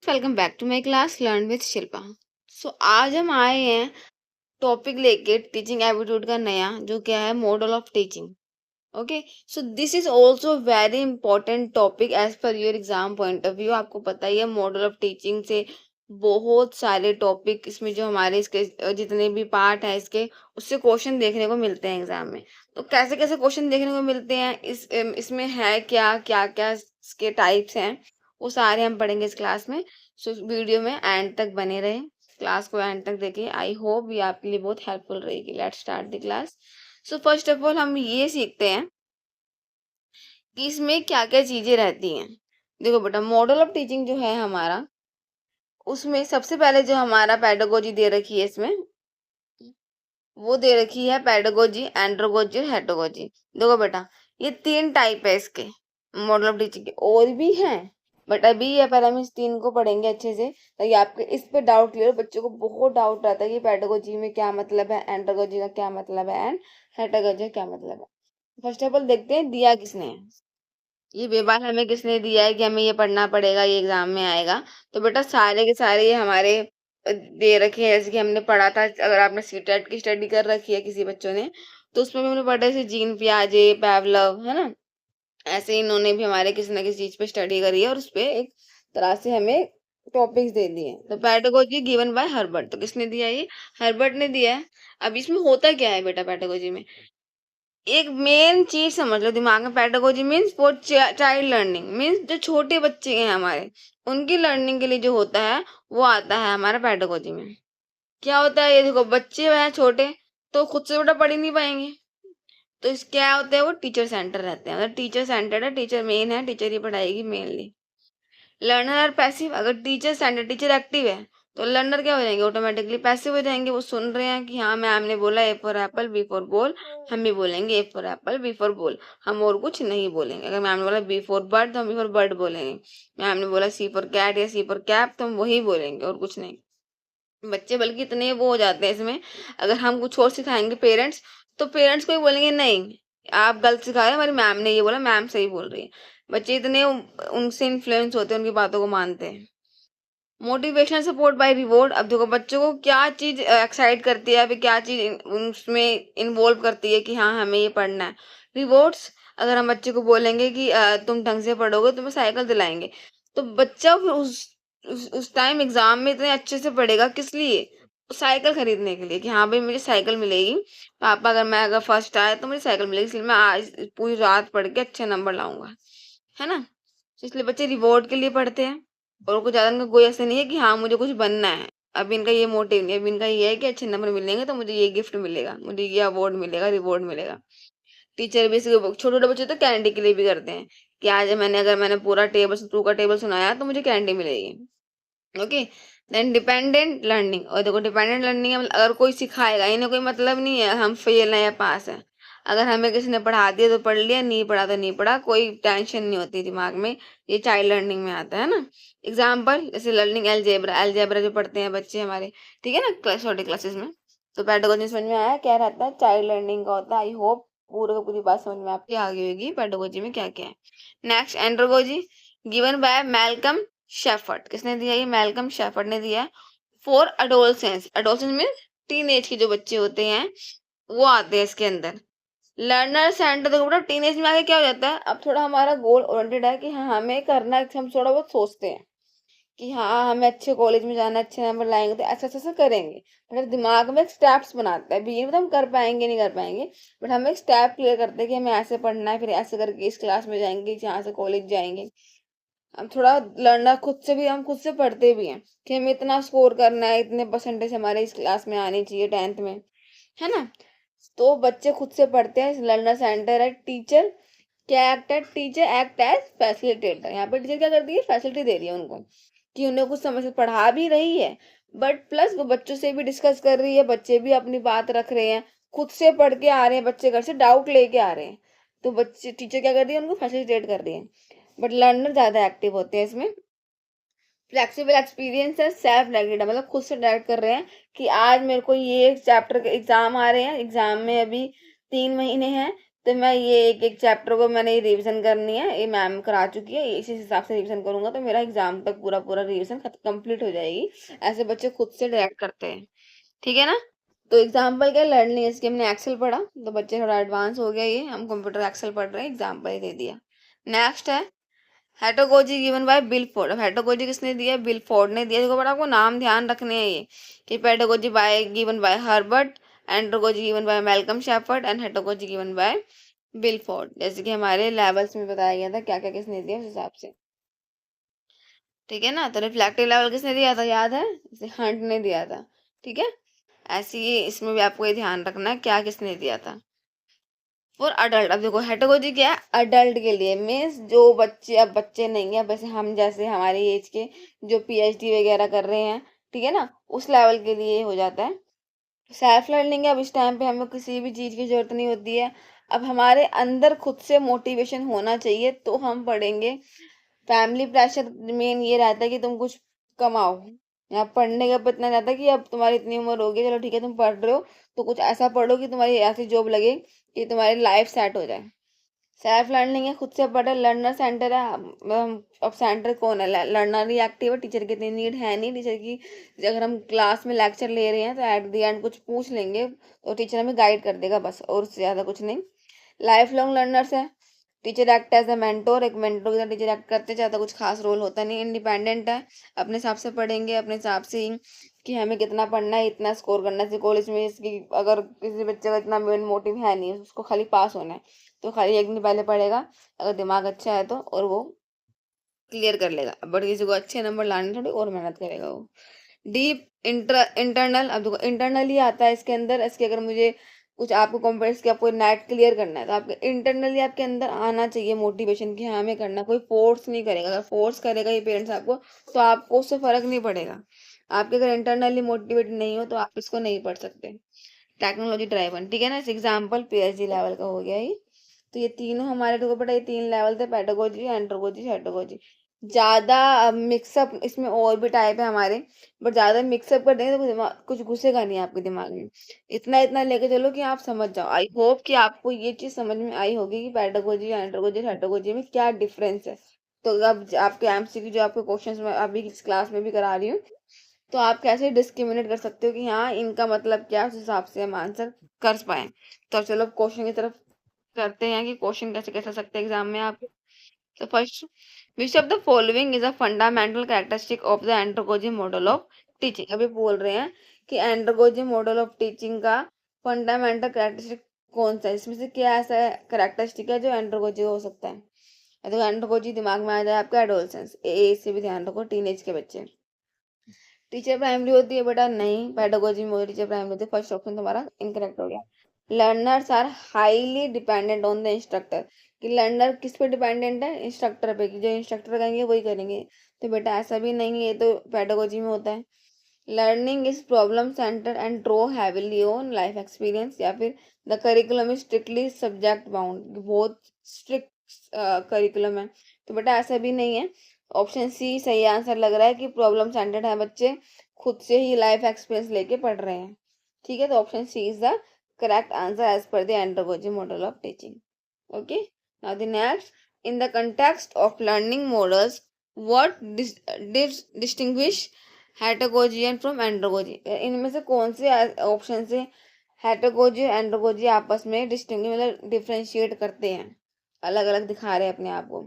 Welcome back to my class learn with Shilpa. So आज हम आए हैं टॉपिक लेके टीचिंग एप्टीट्यूड का नया, जो क्या है model of teaching. Okay, so this is also very important topic as per your exam point of view. आपको पता ही है मॉडल ऑफ टीचिंग से बहुत सारे टॉपिक इसमें जो हमारे इसके जितने भी पार्ट है इसके उससे क्वेश्चन देखने को मिलते हैं एग्जाम में। तो कैसे कैसे क्वेश्चन देखने को मिलते हैं, इसमें है क्या क्या क्या इसके टाइप्स हैं, वो सारे हम पढ़ेंगे इस क्लास में। सो वीडियो में एंड तक बने रहे, क्लास को एंड तक देखिए। आई होप ये आपके लिए बहुत हेल्पफुल रहेगी। Let's start the class. So first of all हम ये सीखते हैं कि इसमें क्या क्या चीजें रहती हैं। देखो बेटा, मॉडल ऑफ टीचिंग जो है हमारा, उसमें सबसे पहले जो हमारा पेडागोजी दे रखी है इसमें, वो दे रखी है पेडागोजी, एंड्रोगोजी और हेटागोजी। देखो बेटा, ये तीन टाइप है इसके मॉडल ऑफ टीचिंग के, और भी हैं बट अभी ये पहले हम इस तीन को पढ़ेंगे अच्छे से, ताकि आपके इस पे डाउट क्लियर। बच्चों को बहुत डाउट रहता है कि पेडागोजी में क्या मतलब है, एंड्रोगोजी का क्या मतलब है, एंड हेटागोजी का क्या मतलब है। फर्स्ट ऑफ ऑल देखते हैं दिया किसने है, ये पेपर हमें किसने दिया है कि हमें ये पढ़ना पड़ेगा, ये एग्जाम में आएगा। तो बेटा सारे के सारे ये हमारे दे रखे हैं, जैसे कि हमने पढ़ा था। अगर आपने सीटेट की स्टडी कर रखी है किसी बच्चों ने, तो उसमें भी हमने पढ़ा है, जैसे जीन पियाजे, पैवलव, है ना। ऐसे ही इन्होंने भी हमारे किसी ना किसी चीज पे स्टडी करी है और उस पे एक तरह से हमें टॉपिक्स दे दिए। तो पेडागोजी गिवन बाय हर्बर्ट, तो किसने दिया ये? हर्बर्ट ने दिया है। अब इसमें होता क्या है बेटा, पेडागोजी में एक मेन चीज समझ लो दिमाग में। Pedagogy means for child learning, means जो छोटे बच्चे हैं हमारे, उनकी लर्निंग के लिए जो होता है वो आता है हमारा पेडागोजी में। क्या होता है ये देखो, बच्चे हैं छोटे तो खुद से बेटा पढ़ ही नहीं पाएंगे, तो इस क्या होता है वो टीचर सेंटर रहते हैं, मतलब टीचर सेंटर है, टीचर मेन है, टीचर ही पढ़ाएगी मेनली। लर्नर आर पैसिव, अगर टीचर सेंटर टीचर एक्टिव है तो लर्नर क्या हो जाएंगे, ऑटोमेटिकली पैसिव हो जाएंगे। वो सुन रहे हैं कि हाँ मैम ने बोला A for apple B for ball, हम भी बोलेंगे A for apple B for ball, हम और कुछ नहीं बोलेंगे। अगर मैम ने बोला बी फॉर बर्ड तो हम बी फॉर बर्ड बोलेंगे। मैम ने बोला सी फॉर कैट या सी फॉर कैप तो हम वही बोलेंगे और कुछ नहीं। बच्चे बल्कि इतने वो हो जाते हैं इसमें, अगर हम कुछ और सिखाएंगे पेरेंट्स, तो पेरेंट्स को ही बोलेंगे नहीं आप गलत सिखा रहे हैं, हमारी मैम ने ये बोला, मैम सही बोल रही है। बच्चे इतने उनसे इन्फ्लुएंस होते हैं, उनकी बातों को मानते हैं। मोटिवेशनल सपोर्ट बाय रिवॉर्ड, अब देखो बच्चों को क्या चीज एक्साइट करती है, फिर क्या चीज उसमें इन्वॉल्व करती है कि हाँ हमें ये पढ़ना है। रिवॉर्ड्स, अगर हम बच्चे को बोलेंगे कि तुम ढंग से पढ़ोगे तुम्हें साइकिल दिलाएंगे, तो बच्चा फिर उस टाइम एग्जाम में इतने अच्छे से पढ़ेगा, किस लिए? साइकिल खरीदने के लिए, कि हाँ भाई मुझे साइकिल मिलेगी पापा, अगर मैं अगर फर्स्ट आया तो मुझे साइकिल मिलेगी, इसलिए मैं आज पूरी रात पढ़ के अच्छे नंबर लाऊंगा, है ना। तो इसलिए बच्चे रिवॉर्ड के लिए पढ़ते हैं, और कुछ ज्यादा इनका कोई ऐसा नहीं है कि हाँ मुझे कुछ बनना है। अब इनका ये मोटिव नहीं है, अब इनका ये है कि अच्छे नंबर मिलेंगे तो मुझे ये गिफ्ट मिलेगा, मुझे ये अवार्ड मिलेगा, रिवॉर्ड मिलेगा। टीचर भी छोटे छोटे बच्चे तो कैंडी के लिए भी करते हैं, कि आज अगर मैंने पूरा टेबल टू का टेबल सुनाया तो मुझे कैंडी मिलेगी। ओके, देन डिपेंडेंट लर्निंग, और देखो डिपेंडेंट लर्निंग है, अगर कोई सिखाएगा, इन्हें कोई मतलब नहीं है हम फेल है या पास है। अगर हमें किसी ने पढ़ा दिया तो पढ़ लिया, नहीं पढ़ा तो नहीं पढ़ा, कोई टेंशन नहीं होती दिमाग में। ये चाइल्ड लर्निंग में आता है ना। एग्जाम्पल जैसे लर्निंग एलजेब्रा, एलजेब्रा जो पढ़ते हैं बच्चे हमारे, ठीक है ना, छोटे क्लासेस में। तो पेडागोजी समझ में आया क्या रहता है, चाइल्ड लर्निंग का होता है। आई होप पूरा का पूरी बात समझ में आपकी आ गई होगी पेडागोजी में क्या क्या है। Next andragogy, given by Malcolm Shepherd, किसने दिया ये? मैल्कम शेफर्ड ने दिया है। For adolescence, adolescence means teen age के जो बच्चे होते हैं वो आते हैं इसके अंदर। लर्नर सेंटर, देखो बेटा टीन एज में आके क्या हो जाता है, अब थोड़ा हमारा गोल ओरिएंटेड है कि हाँ हमें करना है, हम थोड़ा बहुत सोचते हैं कि हाँ हमें अच्छे कॉलेज में जाना, अच्छे नंबर लाएंगे तो ऐसा ऐसा करेंगे। फिर दिमाग में एक स्टेप्स बनाता है, ये मतलब हम कर पाएंगे नहीं कर पाएंगे, बट हम एक स्टेप क्लियर करते हैं कि हमें ऐसे पढ़ना है, फिर ऐसे करके इस क्लास में जाएंगे, यहाँ से कॉलेज जाएंगे। हम थोड़ा लर्नर खुद से भी, हम खुद से पढ़ते भी हैं कि हमें इतना स्कोर करना है, इतने परसेंटेज हमारे इस क्लास में आनी चाहिए 10th में, है ना। तो बच्चे खुद से पढ़ते हैं। लर्नर सेंटर है। टीचर क्या एक्ट है, टीचर एक्ट एज फैसिलिटेटर, यहाँ पे टीचर क्या करती है, फैसिलिटी दे रही है उनको, कि उन्हें कुछ समझ से पढ़ा भी रही है, बट प्लस वो बच्चों से भी डिस्कस कर रही है, बच्चे भी अपनी बात रख रहे हैं, खुद से पढ़ के आ रहे हैं, बच्चे घर से डाउट लेके आ रहे हैं, तो बच्चे टीचर क्या कर रही है, उनको फैसिलिटेट कर रही है। बट लर्नर ज्यादा एक्टिव होते हैं इसमें। फ्लेक्सिबल एक्सपीरियंस है, सेल्फ डायरेक्टेड, मतलब खुद से डायरेक्ट कर रहे हैं कि आज मेरे को ये चैप्टर के एग्जाम आ रहे हैं, एग्जाम में अभी 3 महीने हैं, तो मैं ये एक एक चैप्टर को मैंने रिवीजन करनी है, ये मैम करा चुकी है, इसी हिसाब से रिवीजन करूंगा तो मेरा एग्जाम तक पूरा पूरा रिवीजन कंप्लीट हो जाएगी। ऐसे बच्चे खुद से डायरेक्ट करते हैं, ठीक है ना। तो एग्जाम्पल क्या, लर्निंग इसके हमने एक्सेल पढ़ा, तो बच्चे थोड़ा एडवांस हो गया, ये हम कंप्यूटर एक्सेल पढ़ रहे हैं, एग्जाम्पल दे दिया। नेक्स्ट है हेटोगोजी गिवन बाय बिलफोर्ड। अब हेटोगोजी किसने दिया, बिलफोर्ड ने दिया। देखो बड़ा आपको नाम ध्यान रखने हैं ये, कि pedagogy by given by Herbart, andragogy given by Malcolm Shepherd and heutagogy given by Bilford. जैसे कि हमारे लेवल्स में बताया गया था क्या क्या किसने दिया उस हिसाब से, ठीक है ना। तो रिफ्लेक्टिव लेवल किसने दिया था, याद है, जैसे हंट ने दिया था, ठीक है। ऐसे ही इसमें भी आपको ये ध्यान रखना है क्या किसने दिया था। फॉर अडल्ट, अब देखो हेटोगोजी क्या है, अडल्ट के लिए मीन्स जो बच्चे, अब बच्चे नहीं है वैसे हम जैसे हमारी एज के जो पीएचडी वगैरह कर रहे हैं, ठीक है ना, उस लेवल के लिए हो जाता है। सेल्फ लर्निंग है, अब इस टाइम पे हमें किसी भी चीज की जरूरत नहीं होती है। अब हमारे अंदर खुद से मोटिवेशन होना चाहिए तो हम पढ़ेंगे। फैमिली प्रेशर मेन ये रहता है कि तुम कुछ कमाओ, यहाँ पढ़ने का इतना रहता है कि अब तुम्हारी इतनी उम्र हो गई, चलो ठीक है तुम पढ़ रहे हो तो कुछ ऐसा पढ़ो कि तुम्हारी ऐसी जॉब लगे कि तुम्हारी लाइफ सेट हो जाए। सेल्फ लर्निंग है, खुद से पढ़े, लर्नर सेंटर है। अब सेंटर कौन है, लर्नर ही एक्टिव है, टीचर की इतनी नीड है नहीं टीचर की। अगर हम क्लास में लेक्चर ले रहे हैं तो एट द एंड कुछ पूछ लेंगे तो टीचर हमें गाइड कर देगा बस, और उससे ज़्यादा कुछ नहीं। लाइफ लॉन्ग लर्नर्स है, teacher act as a mentor, एक मेंटोर की तरह टीचर एक्ट करते, ज़्यादा कुछ खास रोल होता नहीं। इंडिपेंडेंट है, अपने हिसाब से पढ़ेंगे, अपने हिसाब से ही कि हमें कितना पढ़ना है, इतना स्कोर करना है कॉलेज में। इसकी अगर किसी बच्चे का इतना मेन मोटिव है नहीं, उसको खाली पास होना है, तो खाली एक दिन पहले पढ़ेगा, अगर दिमाग अच्छा है तो, और वो क्लियर कर लेगा। बट किसी को अच्छे नंबर लाने थोड़ी और मेहनत करेगा वो। डीप इंटरनल, अब देखो इंटरनली आता है इसके अंदर, इसके अगर मुझे कुछ आपको कॉम्पिटेंस की आपको नेट क्लियर करना है तो आपके इंटरनली आपके अंदर आना चाहिए मोटिवेशन की, हाँ हमें करना। कोई फोर्स नहीं करेगा, अगर फोर्स करेगा ये पेरेंट्स आपको तो आपको उससे फर्क नहीं पड़ेगा। आपके अगर इंटरनली मोटिवेट नहीं हो तो आप इसको नहीं पढ़ सकते। टेक्नोलॉजी ड्राइवन, ठीक है ना, इस एग्जाम्पल पीएचडी लेवल का हो गया ये। तो ये तीनों हमारे देखो बेटा, ये तीन लेवल थे, पेडागोजी, एंड्रोगोजी, हेटागोजी। ज्यादा मिक्सअप इसमें और भी टाइप है हमारे, बट ज्यादा मिक्सअप कर देंगे तो कुछ घुसेगा नहीं आपके दिमाग में। इतना इतना लेके चलो कि आप समझ जाओ। आई होप कि आपको ये चीज समझ में आई होगी कि पेडागोजी, एंड्रोगोजी, हेटागोजी में क्या डिफरेंस है। तो अब आपके एमसीक्यू जो आपके क्वेश्चंस में अभी इस क्लास में भी करा रही हूँ, तो आप कैसे डिस्क्रिमिनेट कर सकते हो कि हाँ इनका मतलब क्या है, उस हिसाब से हम आंसर कर पाए। तो अब चलो क्वेश्चन की तरफ करते हैं कि क्वेश्चन कैसे कैसे सकते हैं एग्जाम में आप। तो first, which of the following is a fundamental characteristic of the andragogy model of teaching. अभी बोल रहे हैं कि एंड्रोगोजी मॉडल ऑफ टीचिंग का फंडामेंटल कैरेक्टरिस्टिक कौन सा है, इसमें से क्या ऐसा कैरेक्टरिस्टिक है जो एंड्रोगोजी हो सकता है। तो एंड्रोगोजी दिमाग में आ जाए आपका एडोलसेंस, ए से भी ध्यान रखो, टीनेज के बच्चे। टीचर प्राइमरी होती है बेटा, नहीं, पेडागोजी में टीचर प्राइमरी होती है, फर्स्ट ऑप्शन तुम्हारा इनकरेक्ट हो गया। Learners are highly dependent on the instructor, कि लर्नर किस पे डिपेंडेंट है, इंस्ट्रक्टर पे, कि जो इंस्ट्रक्टर कहेंगे वही करेंगे। तो बेटा ऐसा भी नहीं है, ये तो पेडागोजी में होता है। Learning is problem centre and draw heavily on life experience, या फिर the curriculum is strictly subject bound, बहुत स्ट्रिक्ट करिकुलम है। तो बेटा ऐसा भी नहीं है, ऑप्शन सी सही आंसर लग रहा है कि प्रॉब्लम सेंटर्ड है, बच्चे खुद से ही लाइफ एक्सपीरियंस लेके पढ़ रहे हैं, ठीक है। तो option C is the correct answer as per the andragogy model of teaching. Okay, now the next, in the context of learning models, what distinguish heterogogy from andragogy? इनमें से कौन से ऑप्शन से हेटरोगोजी और एंड्रोगोजी आपस में डिस्टिंग्विश मतलब डिफरेंशिएट करते हैं, अलग अलग दिखा रहे हैं अपने आप को।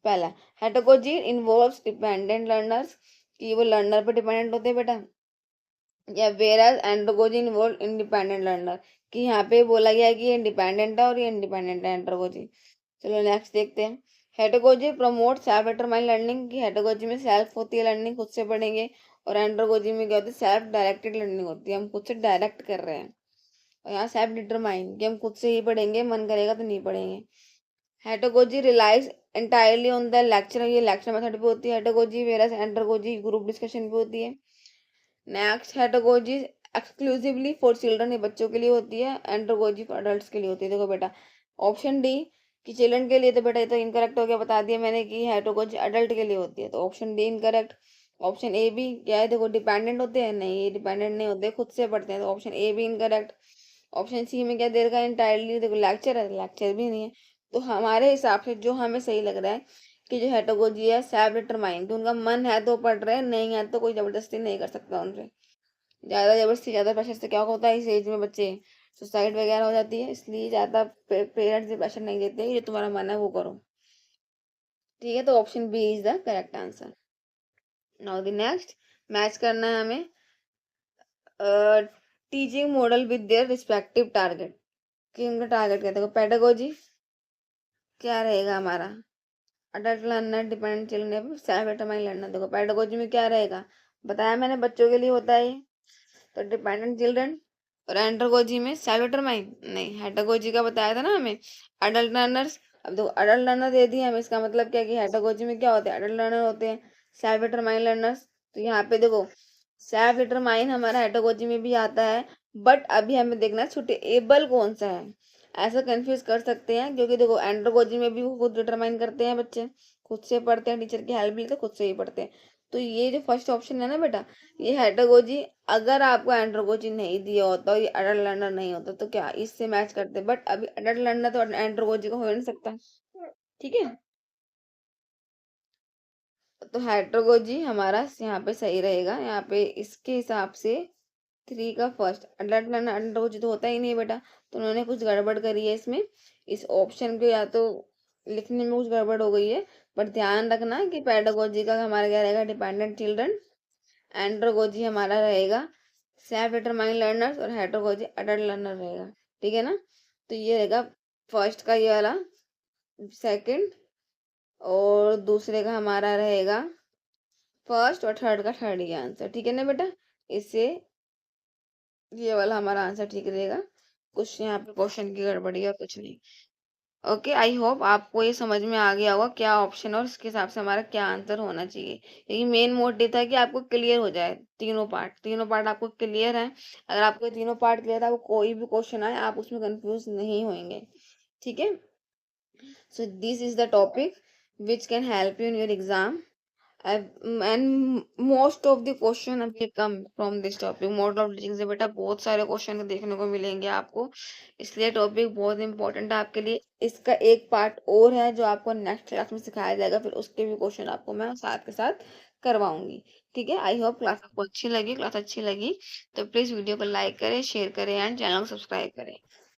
पहला, हेटरोगोजी इन्वॉल्व्स डिपेंडेंट लर्नर्स, कि वो लर्नर पर डिपेंडेंट होते हैं बेटा। या वेयर एंड्रोगोजी इन्वॉल्व इंडिपेंडेंट लर्नर, कि यहाँ पे बोला गया है कि ये इंडिपेंडेंट है और ये इंडिपेंडेंट है एंड्रोगोजी। चलो नेक्स्ट देखते हैं। हेटरोगोजी प्रमोट सेल्फ डिटरमाइंड लर्निंग, की हेटरोगोजी में सेल्फ होती है लर्निंग, खुद से पढ़ेंगे। और एंड्रोगोजी में क्या होती है, सेल्फ डायरेक्टेड लर्निंग होती है, हम खुद से डायरेक्ट कर रहे हैं। और यहाँ सेल्फ डिटरमाइंड, कि हम खुद से ही पढ़ेंगे, मन करेगा तो नहीं पढ़ेंगे। Heterogogy relies entirely on the lecture, ये लेक्चर मेथड पे होती है heterogogy, versus andragogy group discussion पे होती है। Next, heterogogy exclusively for children, ये बच्चों के लिए होती है, एंड्रोगोजी फॉर अडल्ट्स के लिए होती है। देखो बेटा ऑप्शन डी कि चिल्ड्रन के लिए, तो बेटा ये तो इनकरेक्ट हो गया, बता दिया मैंने कि हेटरोगोजी अडल्ट के लिए होती है, तो option D incorrect. Option A भी क्या है, देखो डिपेंडेंट होते हैं, नहीं ये डिपेंडेंट नहीं होते, खुद से पढ़ते हैं, तो ऑप्शन ए भी इनकरेक्ट। ऑप्शन सी में क्या दे रखा है इंटायरली, देखो लेक्चर है, लेक्चर भी नहीं है। तो हमारे हिसाब से जो हमें सही लग रहा है कि जो हेटागोजी है सेल्फ डिटरमाइंड, उनका मन है तो पढ़ रहे हैं, नहीं है तो कोई जबरदस्ती नहीं कर सकता उनसे। ज्यादा जबरदस्ती ज्यादा प्रेशर से क्या होता है, इस एज में बच्चे सुसाइड वगैरह हो जाती है, इसलिए ज्यादा पेरेंट्स से प्रेशर नहीं देते, ये तुम्हारा मन है वो करो। ठीक है, तो option B is the correct answer. Now the next, match करना है हमें teaching model with their respective target, कि उनका टारगेट क्या है। देखो पेडागोजी क्या रहेगा हमारा, adult learner, dependent children, self determined learner. देखो पेडागोजी में क्या रहेगा, बताया मैंने बच्चों के लिए होता है ये, तो डिपेंडेंट चिल्ड्रन। और एंड्रोगोजी में सेल्फ डिटरमाइंड नहीं, हेटागोजी का बताया था ना हमें, अडल्ट लर्नर्स। अब देखो अडल्ट लर्नर दे दिए हमें, इसका मतलब क्या है कि हेटागोजी में क्या होते हैं, अडल्ट लर्नर होते हैं, सेल्फ डिटरमाइंड लर्नर्स। तो यहाँ पे देखो सेल्फ डिटरमाइन हमारा हेटागोजी में भी आता है, बट अभी हमें देखना है सुटेबल कौन सा है। ऐसा कंफ्यूज कर सकते हैं, क्योंकि देखो एंड्रोगोजी में भी वो खुद डिटरमाइन करते हैं बच्चे, खुद से पढ़ते हैं, टीचर की हेल्प लेते खुद से ही पढ़ते हैं। तो ये जो फर्स्ट ऑप्शन है ना बेटा, ये हेटागोजी, अगर आपको एंड्रोगोजी नहीं दिया होता और ये अडल्ट लर्नर नहीं होता तो क्या इससे मैच करते, बट अभी अडल्ट लर्नर तो एंड्रोगोजी को हो ही नहीं सकता। ठीक है, तो हेट्रोगोजी हमारा यहाँ पे सही रहेगा, यहाँ पे इसके हिसाब से थ्री का फर्स्ट, अडल्ट लर्नर एंड्रोगोजी तो होता ही नहीं बेटा, तो उन्होंने कुछ गड़बड़ करी है इसमें, इस ऑप्शन को या तो लिखने में कुछ गड़बड़ हो गई है। पर ध्यान रखना कि पेडागोजी का हमारा क्या रहेगा, डिपेंडेंट चिल्ड्रन, एंड्रोगोजी हमारा रहेगा सेल्फ डिटरमाइंड लर्नर्स, और हेट्रोगोजी अडल्ट लर्नर रहेगा। ठीक है ना, तो ये रहेगा फर्स्ट का ये वाला, सेकंड, और दूसरे का हमारा रहेगा फर्स्ट, और थर्ड का थर्ड ही आंसर। ठीक है ना बेटा, इससे ये वाला हमारा आंसर ठीक रहेगा, कुछ यहाँ पे क्वेश्चन की गड़बड़ी है, कुछ नहीं। ओके, आई होप आपको ये समझ में आ गया होगा क्या ऑप्शन और उसके हिसाब से हमारा क्या आंसर होना चाहिए। यही मेन मोटिव था कि आपको क्लियर हो जाए, तीनों पार्ट आपको क्लियर है। अगर आपको तीनों पार्ट क्लियर है, आपको कोई भी क्वेश्चन आए आप उसमें कंफ्यूज नहीं होंगे। ठीक है, सो this is the topic which can help you in your exam, and most of the question will come from this topic. Model of teaching से बेटा बहुत सारे क्वेश्चन देखने को मिलेंगे आपको, इसलिए टॉपिक बहुत इंपॉर्टेंट है आपके लिए। इसका एक पार्ट और है जो आपको नेक्स्ट क्लास में सिखाया जाएगा, फिर उसके भी क्वेश्चन आपको मैं साथ के साथ करवाऊंगी। ठीक है, आई होप क्लास आपको अच्छी लगी, क्लास अच्छी लगी तो प्लीज वीडियो को लाइक करें, शेयर करें एंड चैनल को सब्सक्राइब करें।